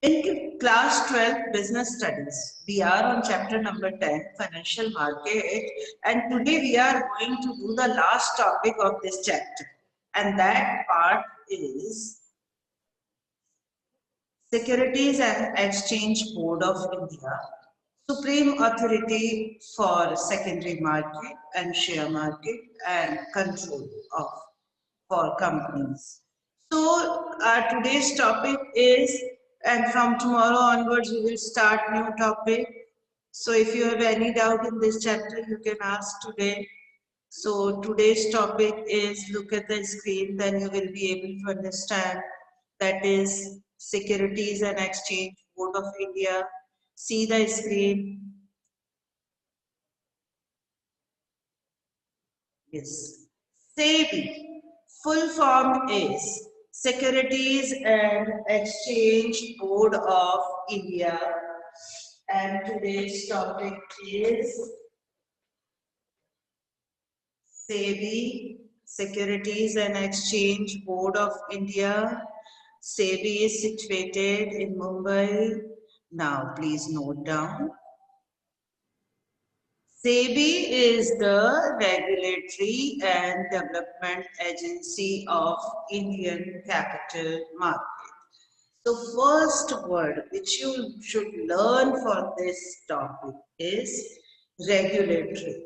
In class 12 business studies, we are on chapter number 10, financial market, and today we are going to do the last topic of this chapter, and that part is Securities and Exchange Board of India, supreme authority for secondary market and share market and control of for companies. So today's topic is, and from tomorrow onwards we will start new topic. So if you have any doubt in this chapter, you can ask today. So today's topic is, look at the screen, then you will be able to understand. That is Securities and Exchange Board of India. See the screen. Yes. SEBI, full form is Securities and Exchange Board of India. And today's topic is SEBI, Securities and Exchange Board of India. SEBI is situated in Mumbai. Now please note down. SEBI is the regulatory and development agency of Indian capital market. So first word which you should learn for this topic is regulatory.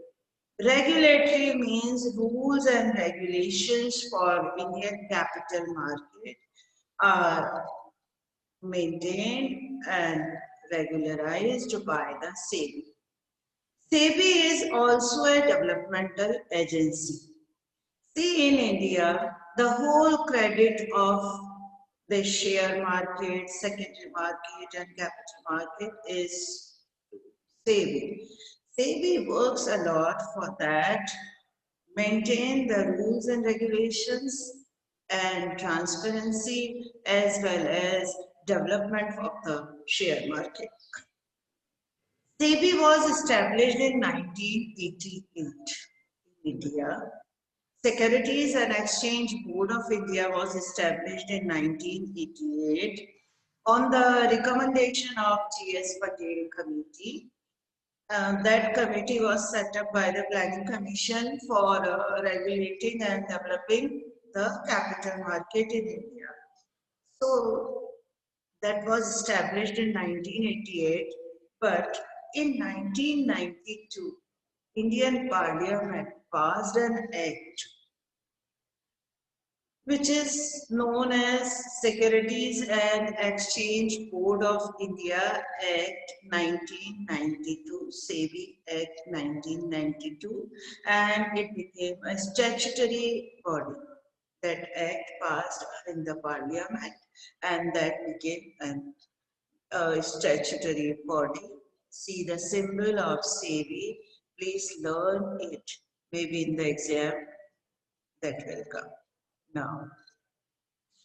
Regulatory means rules and regulations for Indian capital market are maintained and regularized by the SEBI. SEBI is also a developmental agency. See, in India, the whole credit of the share market, secondary market and capital market is SEBI. SEBI works a lot for that, maintain the rules and regulations and transparency as well as development of the share market. SEBI was established in 1988 in India. Securities and Exchange Board of India was established in 1988 on the recommendation of G.S. Patel Committee. That committee was set up by the Planning Commission for regulating and developing the capital market in India. So that was established in 1988, but in 1992, Indian Parliament passed an act which is known as Securities and Exchange Board of India Act 1992, SEBI Act 1992, and it became a statutory body. That act passed in the Parliament and that became a statutory body. See the symbol of SEBI. Please learn it. Maybe in the exam that will come now.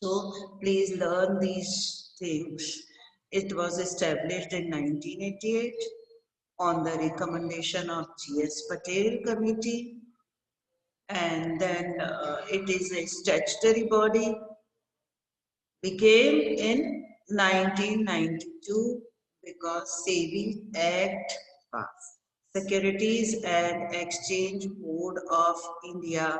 So please learn these things. It was established in 1988 on the recommendation of G.S. Patel Committee, and then it is a statutory body. Became in 1992 because SEBI Act passed. Securities and Exchange Board of India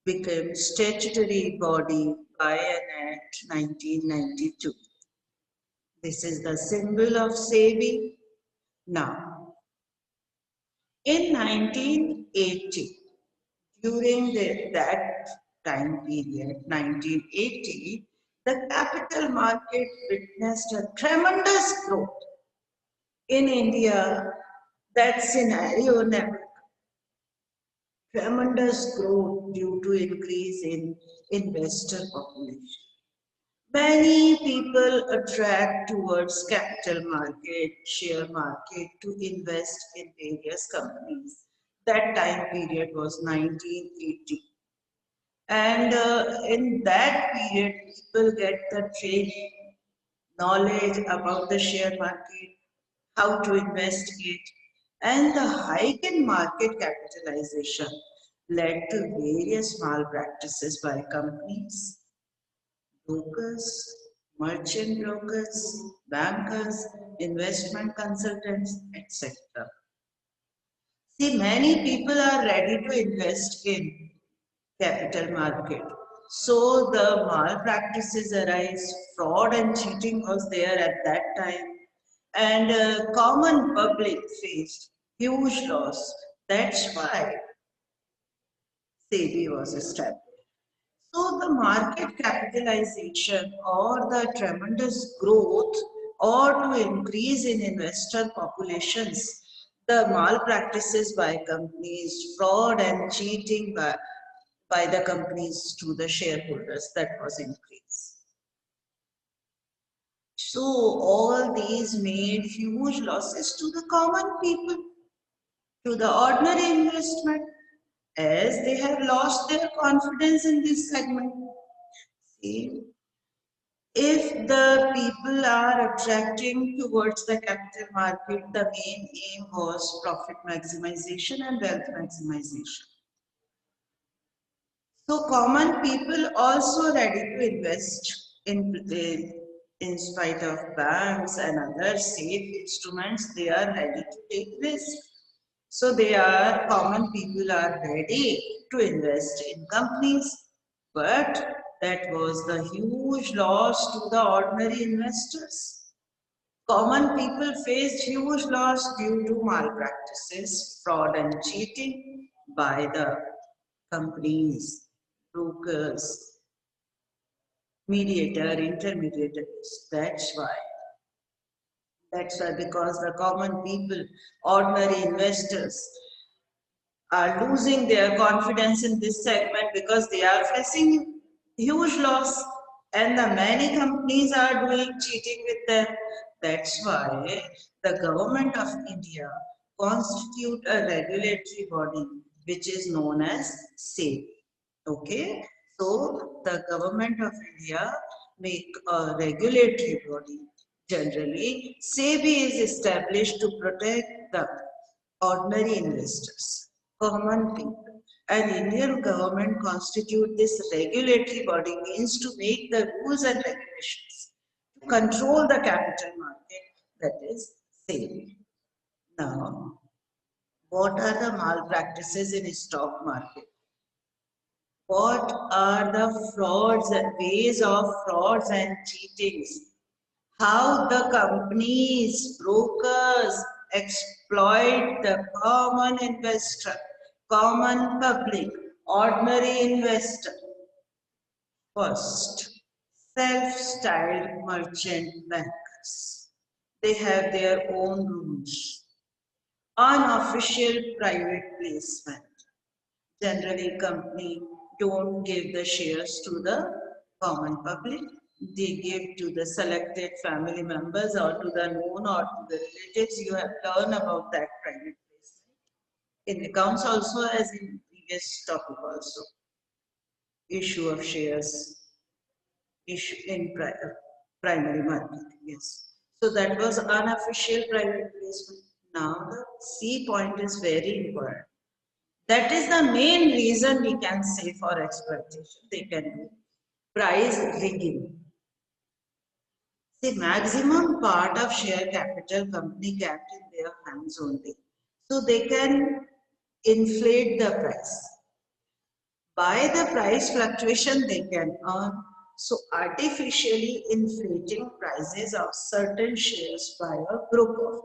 became statutory body by an Act 1992. This is the symbol of SEBI. Now, in 1980, during that time period, 1980, the capital market witnessed a tremendous growth. In India, that scenario never. Tremendous growth due to increase in investor population. Many people attract towards capital market, share market to invest in various companies. That time period was 1980. And in that period, people get the training, knowledge about the share market, how to invest it, and the hike in market capitalization led to various malpractices by companies, brokers, merchant brokers, bankers, investment consultants, etc. See, many people are ready to invest in capital market. So the malpractices arise, fraud and cheating was there at that time, and common public faced huge loss. That's why SEBI was established. So the market capitalization or the tremendous growth or to increase in investor populations, the malpractices by companies, fraud and cheating by the companies to the shareholders, that was increased. So all these made huge losses to the common people, to the ordinary investment, as they have lost their confidence in this segment. See, if the people are attracting towards the capital market, the main aim was profit maximization and wealth maximization. So common people also ready to invest in spite of banks and other safe instruments, they are ready to take risk. So common people are ready to invest in companies, but that was the huge loss to the ordinary investors. Common people faced huge loss due to malpractices, fraud and cheating by the companies, brokers, mediator, intermediaries. That's why because the common people, ordinary investors are losing their confidence in this segment because they are facing huge loss and the many companies are doing cheating with them. That's why the government of India constitute a regulatory body which is known as SEBI. Okay, so the government of India make a regulatory body. Generally, SEBI is established to protect the ordinary investors, common people. And Indian government constitute this regulatory body means to make the rules and regulations to control the capital market, that is SEBI. Now, what are the malpractices in stock market? What are the frauds and ways of frauds and cheatings? How the companies, brokers exploit the common investor, common public, ordinary investor. First, self-styled merchant bankers. They have their own rules. Unofficial private placement. Generally, company don't give the shares to the common public. They give to the selected family members or to the known or to the relatives. You have learned about that private placement. In accounts also, as in previous topic also. Issue of shares, issue in primary market. Yes. So that was unofficial private placement. Now the C point is very important. That is the main reason we can say for exploitation. They can do price rigging. The maximum part of share capital company kept in their hands only. So they can inflate the price. By the price fluctuation they can earn. So artificially inflating prices of certain shares by a group of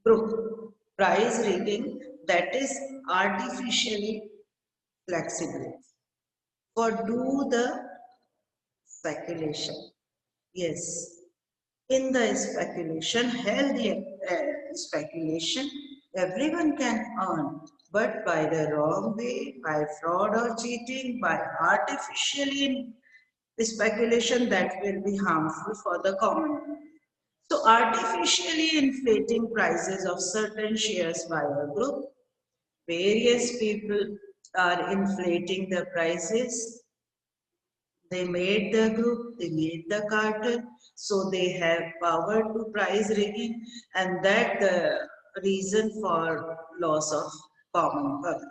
group. Price rigging, that is artificially flexibility for do the speculation. Yes, in the speculation, healthy speculation, everyone can earn, but by the wrong way, by fraud or cheating, by artificially speculation, that will be harmful for the common. So artificially inflating prices of certain shares by a group, various people are inflating the prices. They made the group, they made the cartel, so they have power to price rigging, and that the reason for loss of common public.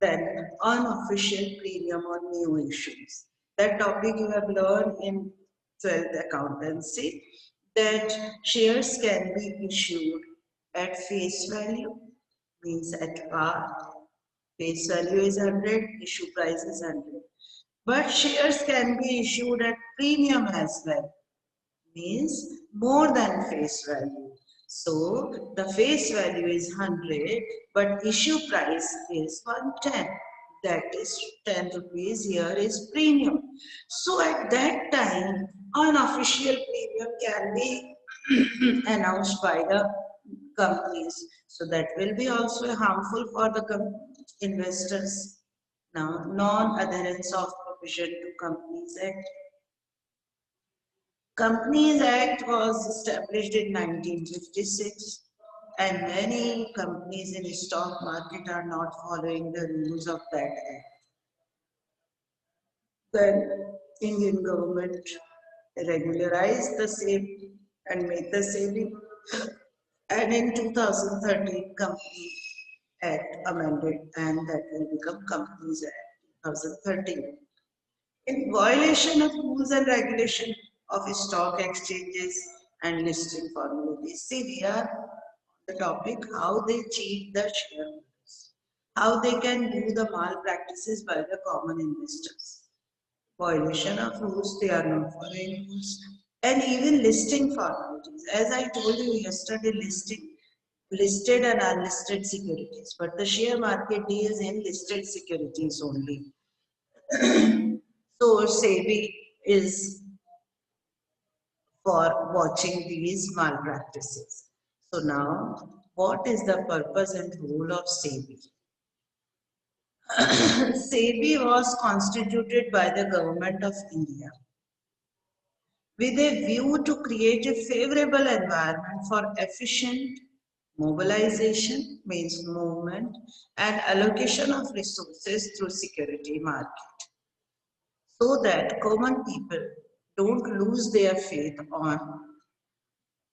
Then unofficial premium on new issues. That topic you have learned in 12th accountancy, that shares can be issued at face value, means at par. Face value is 100, issue price is 100. But shares can be issued at premium as well, means more than face value. So the face value is 100, but issue price is 110. That is 10 rupees here is premium. So at that time, unofficial premium can be announced by the companies. So that will be also harmful for the investors. Now, non-adherence of provision to Companies Act. Companies Act was established in 1956, and many companies in the stock market are not following the rules of that act. The Indian government regularized the same and made the SEBI, and in 2013 Company Act amended, and that will become Companies Act 2013. In violation of rules and regulation of stock exchanges and listing formalities. See, we are on the topic how they cheat the shareholders, how they can do the malpractices by the common investors. Violation of rules, they are not following rules. And even listing formalities. As I told you yesterday, listed and unlisted securities, but the share market deals in listed securities only. So SEBI is for watching these malpractices. So now, what is the purpose and role of SEBI? SEBI was constituted by the government of India with a view to create a favorable environment for efficient mobilization, means movement, and allocation of resources through security market, so that common people don't lose their faith on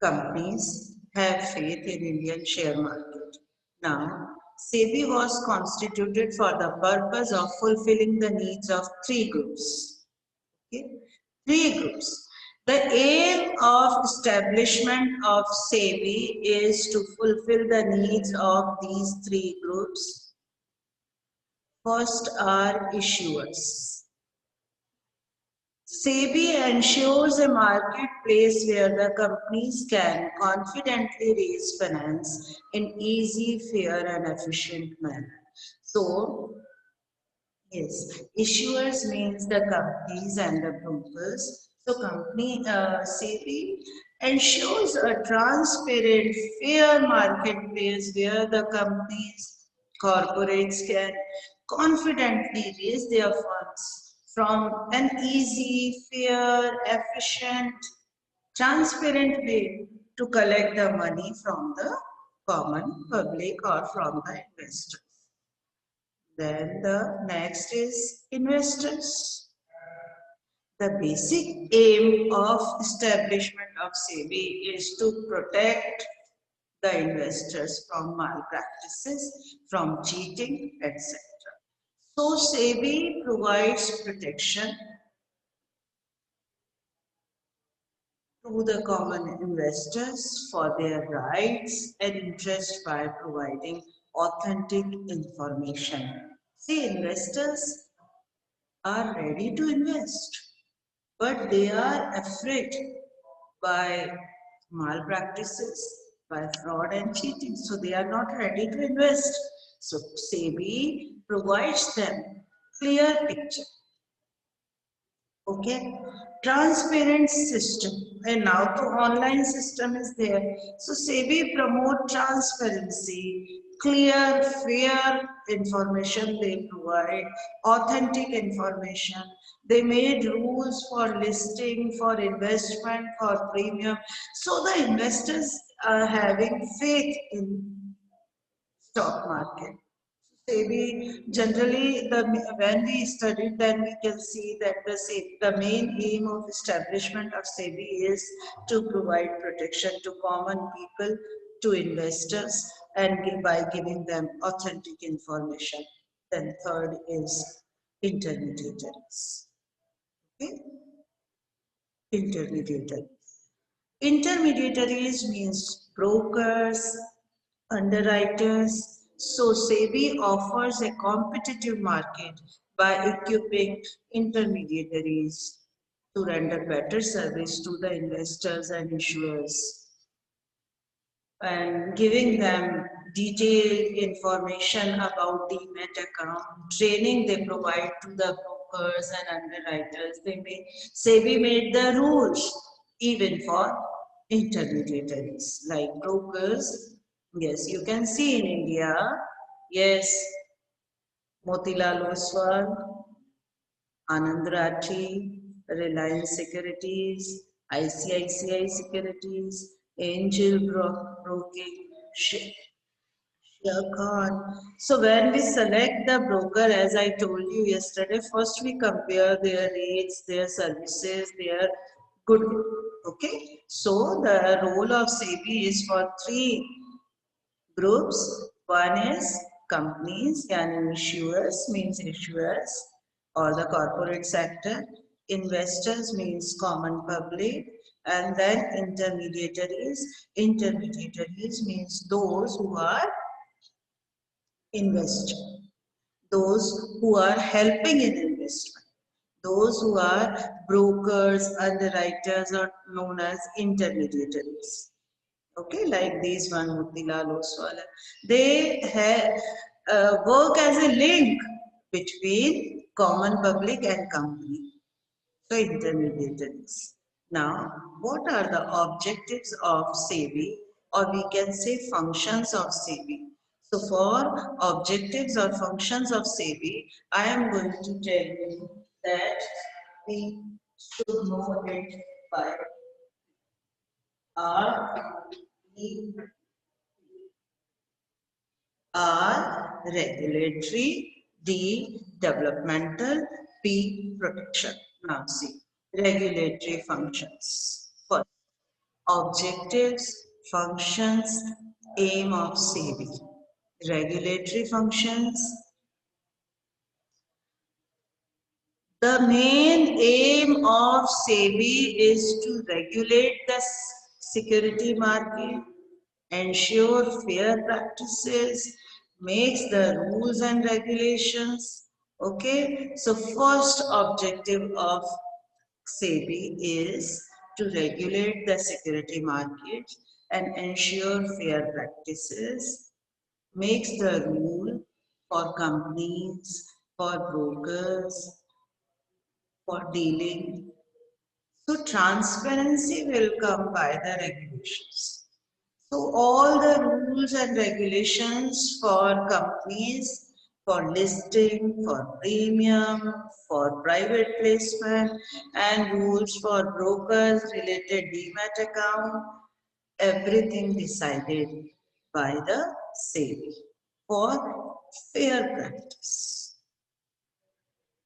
companies, have faith in Indian share market. Now, SEBI was constituted for the purpose of fulfilling the needs of three groups. Okay? Three groups. The aim of establishment of SEBI is to fulfill the needs of these three groups. First are issuers. SEBI ensures a marketplace where the companies can confidently raise finance in easy, fair, and efficient manner. So, yes, issuers means the companies and the brokers. So, SEBI ensures a transparent, fair marketplace where the companies, corporates can confidently raise their funds from an easy, fair, efficient, transparent way to collect the money from the common public or from the investors. Then the next is investors. The basic aim of establishment of SEBI is to protect the investors from malpractices, from cheating, etc. So SEBI provides protection to the common investors for their rights and interests by providing authentic information. See, investors are ready to invest, but they are afraid by malpractices, by fraud and cheating. So they are not ready to invest. So SEBI provides them clear picture. Okay, transparent system, and now the online system is there. So SEBI promote transparency, clear, fair information they provide, authentic information. They made rules for listing, for investment, for premium. So the investors are having faith in stock market. SEBI generally, when we studied, then we can see that the main aim of establishment of SEBI is to provide protection to common people, to investors, and by giving them authentic information. Then third is intermediaries. Okay? Intermediary. Intermediaries means brokers, underwriters. So SEBI offers a competitive market by equipping intermediaries to render better service to the investors and issuers and giving them detailed information about the demat account, training they provide to the brokers and underwriters. SEBI made the rules even for intermediaries like brokers. Yes, you can see in India, yes, Motilal Oswal, Anand Rathi, Reliance Securities, ICICI Securities, Angel Broking, Khan. So when we select the broker, as I told you yesterday, first we compare their rates, their services, their good. Okay. So the role of SEBI is for three groups. One is companies and issuers means issuers or the corporate sector. Investors means common public. And then intermediaries. Intermediaries means those who are invest, those who are helping in investment, those who are brokers, underwriters are known as intermediaries. Okay, like these one, Motilal Oswal. They work as a link between common public and company. So intermediaries. Now, what are the objectives of SEBI, or we can say functions of SEBI? So for objectives or functions of SEBI, I am going to tell you that we should know it by R, E, R, regulatory, D, developmental, P, protection. Now see, regulatory functions. First, objectives, functions, aim of SEBI. Regulatory functions. The main aim of SEBI is to regulate the security market, ensure fair practices, makes the rules and regulations. Okay, so first objective of SEBI is to regulate the security market and ensure fair practices, makes the rule for companies, for brokers, for dealing. So transparency will come by the regulations. So all the rules and regulations for companies, for listing, for premium, for private placement, and rules for brokers related demat account, everything decided by the SEBI for fair practice.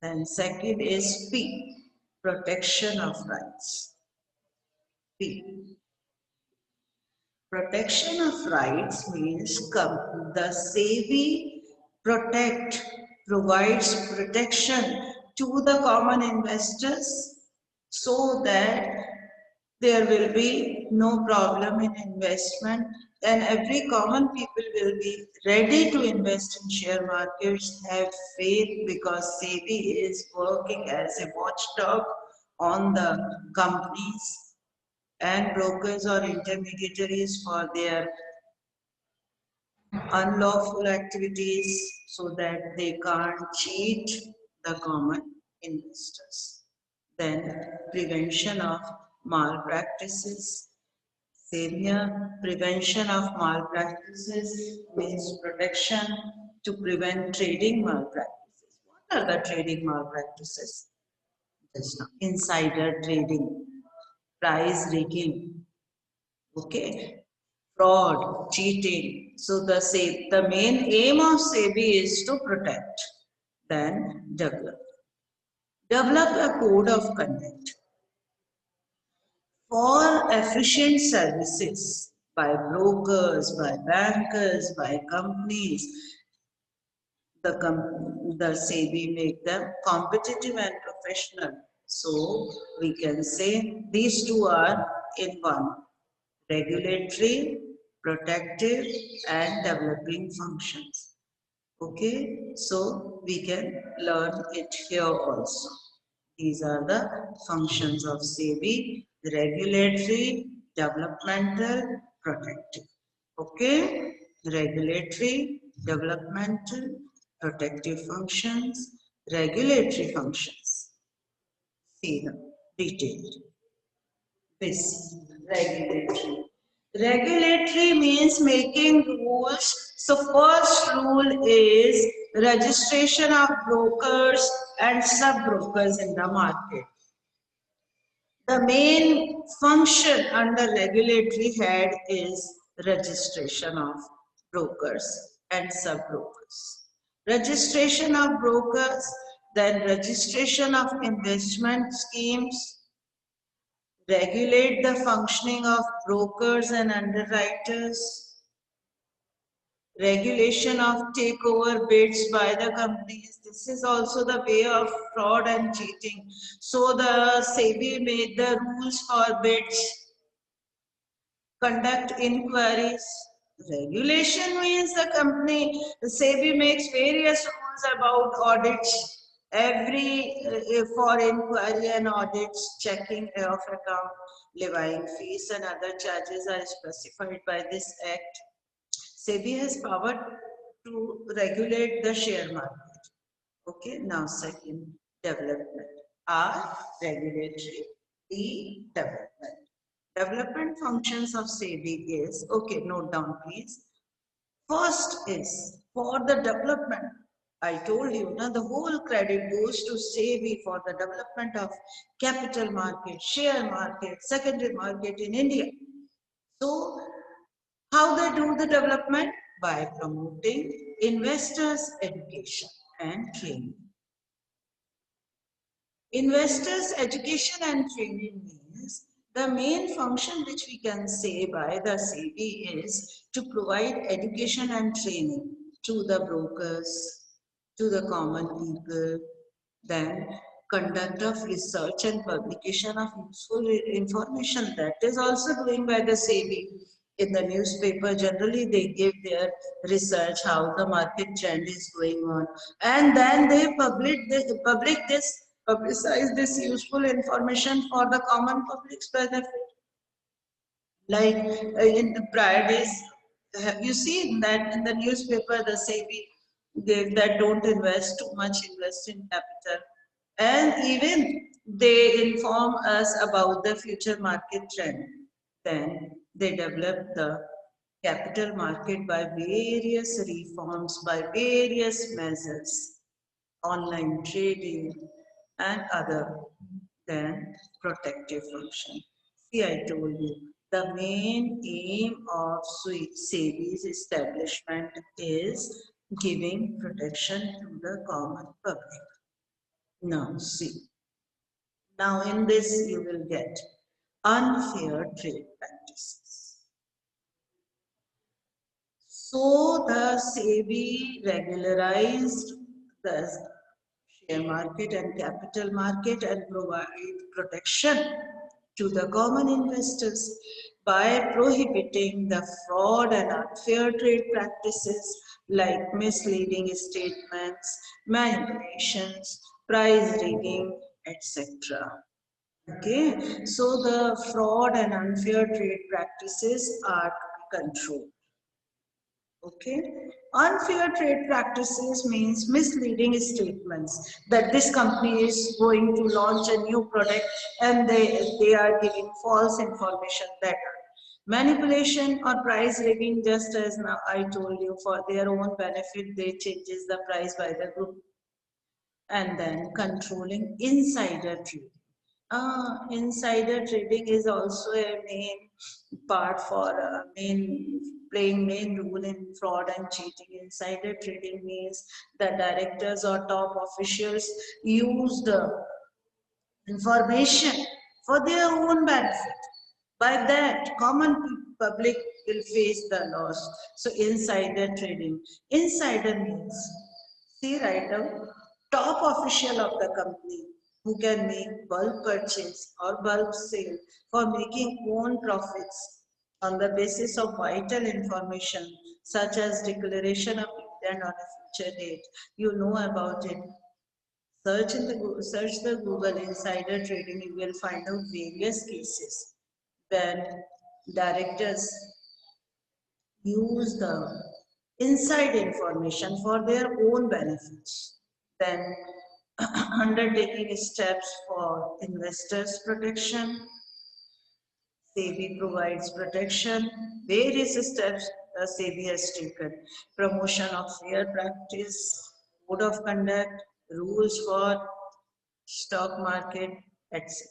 Then second is P, protection of rights. P. Protection of rights means the SEBI provides protection to the common investors so that there will be no problem in investment and every common people will be ready to invest in share markets, have faith because SEBI is working as a watchdog on the companies and brokers or intermediaries for their unlawful activities so that they can't cheat the common investors. Then prevention of malpractices. Same here, prevention of malpractices means protection to prevent trading malpractices. What are the trading malpractices? Just now, insider trading, price rigging, okay, fraud, cheating. So the main aim of SEBI is to protect, then develop a code of conduct for efficient services by brokers, by bankers, by companies. The SEBI make them competitive and professional So we can say these two are in one: regulatory, protective, and developing functions. Okay, so we can learn it here also. These are the functions of SEBI: regulatory, developmental, protective. Okay, regulatory, developmental, protective functions, regulatory functions. See them detailed. This regulatory. Regulatory means making rules. So first rule is registration of brokers and sub-brokers in the market. The main function under regulatory head is registration of brokers and sub-brokers. Registration of brokers, then registration of investment schemes, regulate the functioning of brokers and underwriters, regulation of takeover bids by the companies. This is also the way of fraud and cheating. So the SEBI made the rules for bids, conduct inquiries. Regulation means the company, the SEBI makes various rules about audits. Every for inquiry and audits, checking of account, levying fees and other charges are specified by this act. SEBI has power to regulate the share market. Okay, now second, development. R, regulatory. D, development. Development functions of SEBI is, okay, note down please. First is for the development. I told you, now the whole credit goes to SEBI for the development of capital market, share market, secondary market in India. So, how they do the development? By promoting investors' education and training. Investors' education and training means the main function which we can say by the SEBI is to provide education and training to the brokers, to the common people, then conduct of research and publication of useful information. That is also doing by the SEBI. In the newspaper, generally they give their research, how the market trend is going on, and then they publicize this useful information for the common public's benefit. Like in the prior days, have you seen that in the newspaper, the SEBI gave that don't invest too much, invest in capital. And even they inform us about the future market trend. Then they develop the capital market by various reforms, by various measures, online trading and other than protective function. See, I told you, the main aim of SEBI's establishment is giving protection to the common public. Now, see. Now, in this, you will get unfair trade practices. So, the SEBI regularized the share market and capital market and provide protection to the common investors by prohibiting the fraud and unfair trade practices like misleading statements, manipulations, price rigging, etc. Okay, so the fraud and unfair trade practices are controlled. Okay, unfair trade practices means misleading statements that this company is going to launch a new product and they are giving false information that manipulation or price rigging, just as now I told you, for their own benefit they changes the price by the group. And then controlling insider trading. Insider trading is also a main part for playing main role in fraud and cheating. Insider trading means the directors or top officials use the information for their own benefit. By that, common public will face the loss. So insider trading. Insider means, see right now, top official of the company who can make bulk purchase or bulk sale for making own profits on the basis of vital information such as declaration of dividend on a future date. You know about it. Search the Google insider trading. You will find out various cases when directors use the inside information for their own benefits. Then undertaking steps for investors' protection. SEBI provides protection. Various steps the SEBI has taken. Promotion of fair practice, code of conduct, rules for stock market, etc.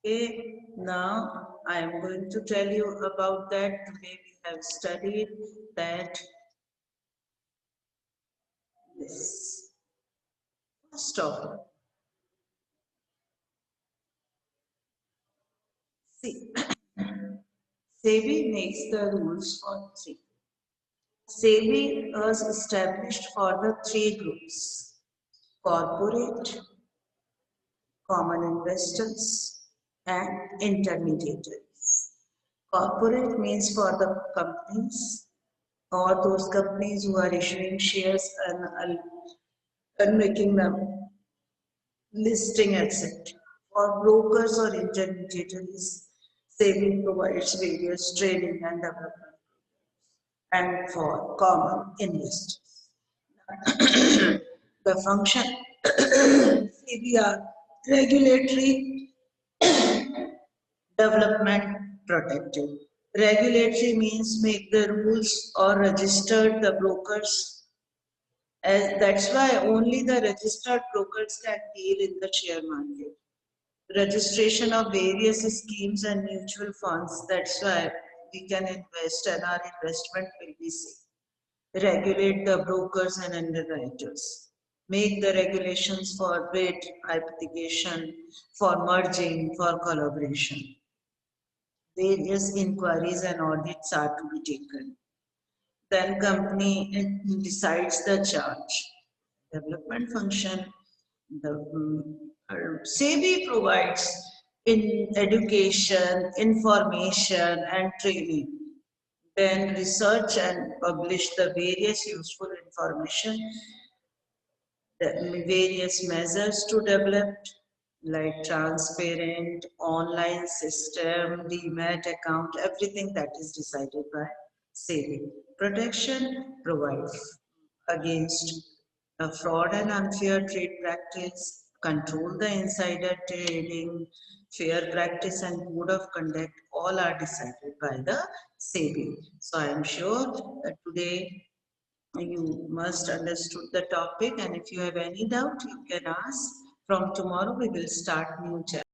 Okay, now I am going to tell you about that. Today we have studied that this first of see, SEBI makes the rules for three. SEBI was established for the three groups: corporate, common investors, and intermediaries. Corporate means for the companies or those companies who are issuing shares and making them listing, etc. For brokers or intermediaries, SEBI provides various training and development, and for common investors. The function SEBI are regulatory, development, protective. Regulatory means make the rules or registered the brokers. That's why only the registered brokers can deal in the share market. Registration of various schemes and mutual funds. That's why we can invest and our investment will be safe. Regulate the brokers and underwriters. Make the regulations for bid, application, for merging, for collaboration. Various inquiries and audits are to be taken. Then company decides the charge. Development function. The SEBI provides in education, information and training. Then research and publish the various useful information, the various measures to develop like transparent online system, demat account, everything that is decided by SEBI. Protection provides against fraud and unfair trade practice, control the insider trading, fair practice and code of conduct, all are decided by the SEBI. So I am sure that today you must understood the topic, and if you have any doubt, you can ask. From tomorrow, we will start new chapter.